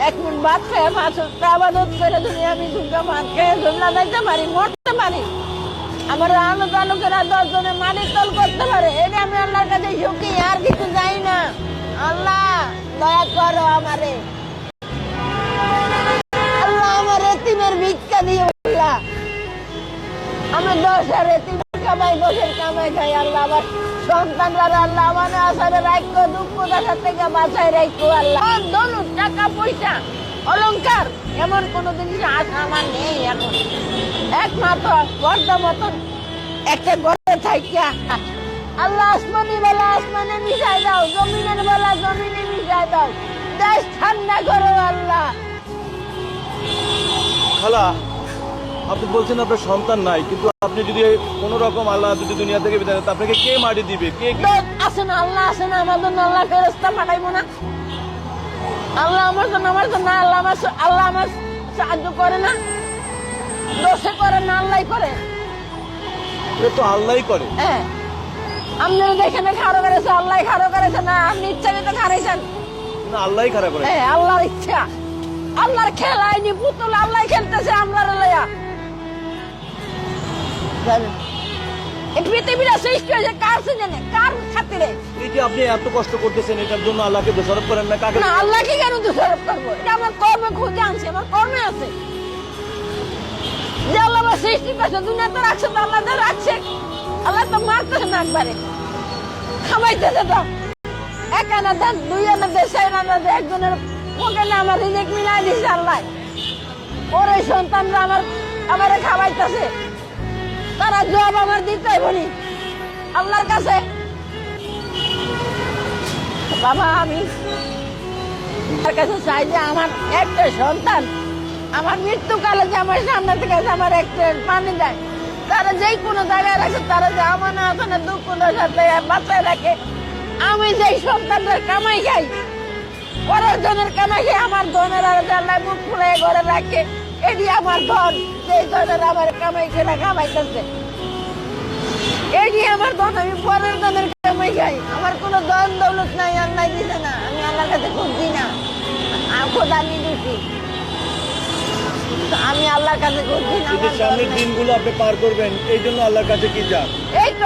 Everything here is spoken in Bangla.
এক মিনিট ভাত খেয়ে 5 ওয়াক্ত ইবাদত করে যদি আমি দুটো ভাত খেয়ে জুমলা যাইতে পারি, মরতে পারি, আমার আলো তালুকেরা 10 জনের মাটির তল করতে পারে, এটা আমি আল্লাহর কাছে সুখী, আর কিছু চাই না। আল্লাহ দয়া করো আমারে, আল্লাহ আমার এতিমের ভিক্ষা দিও। আল্লাহ আমি 10 এতিম কামাই, 10 কামাই খাই। আল্লাহ আমার সন্তানরা আল্লাহ মানে আসারে রাখো, দুঃখ দেখার থেকে বাঁচাই রাখো। আল্লাহ দৌলত, টাকা পয়সা, অলংকার, এমন কোন জিনিস আশা আমার নেই এখন। একমাত্র পর্দা মতন একটা ঘরে থাকিয়া আল্লাহ আসমানি বেলা আসমানে মিশাই দাও, জমিনের বেলা জমিনে মিশাই দাও, দেশ ঠান্ডা করো আল্লাহ। খালা, আপনি বলছেন আপনার সন্তান নাই, কিন্তু আপনি যদি কোনো রকম আল্লাহ যদি দুনিয়া থেকে বিদায় দেন, আপনাকে কে মাটি দিবে? কে আছে না? আল্লাহ আছে না? আমার জন্য আল্লাহ ফেরেশতা পাঠাইবো না? আল্লাহ আমার জন্য আল্লাহ আমার সাহায্য করে না? দোষে করে না, আল্লাহ করে। এটা তো আল্লাহই করে। হ্যাঁ, আপনি দেখেন খারো করেছে, আল্লাহ খারো করেছে না? আপনি ইচ্ছাকৃত খারাইছেন না, আল্লাহই খারাপ করে। হ্যাঁ, আল্লাহর ইচ্ছা, আল্লাহর খেলায় নি পুতুল, আল্লাহ খেলতেছে আমলার লইয়া। এই পৃথিবীটা সৃষ্টি হয়েছে কার জন্য, কার খাতিরে? এই যে আপনি এত কষ্ট করতেছেন, এটার জন্য আল্লাহকে দোষারোপ করেন না। কাকে? না, আল্লাহকে কেন দোষারোপ করবো? এটা আমার কর্মে খুঁজে আনছে, আমার কর্মে আছে। যে আল্লাহ আমার সৃষ্টি করছে, দুনিয়াতে রাখছে তো আল্লাহ তো রাখছে। আল্লাহ তো মারতেছে না, একবারে খামাইতেছে তো। 1 আনা দেন, 2 আনা দেন, 4 আনা দেন, একজনের মুখে না আমার রিজিক মিলাই দিচ্ছে আল্লাহ। ওর এই সন্তানরা আমারে খাওয়াইতেছে, তারা জবাব আমার দিতে বলি আল্লাহর কাছে। বাবা, আমি তার কাছে চাই যে আমার একটা সন্তান আমার মৃত্যুকালে যে আমার সামনে থেকে আমার একটা পানি দেয়, তারা যেই কোনো জায়গায় রাখে, তারা যে আমার না ওখানে দুঃখ সাথে বাঁচায় রাখে। আমি যেই সন্তানদের কামাই খাই, পরের জনের কামাই খাই, আমার ধনের আর আল্লাহ মুখ ফুলে ঘরে রাখে, এটি আমার ধন। যেই ধনের আমার কামাই খেলা খামাইতেছে, এটি আমার ধন, আমি পরের ধনের কামাই খাই। আমার কোনো ধন দৌলত নাই, আল্লাহ দিছে না, আমি আল্লাহর কাছে খুঁজছি না, খোদা আমি দিছি, আমি আল্লাহর কাছে খুঁজছি না। সামনের দিনগুলো আপনি পার করবেন, এই জন্য আল্লাহর কাছে কি চান? এই তো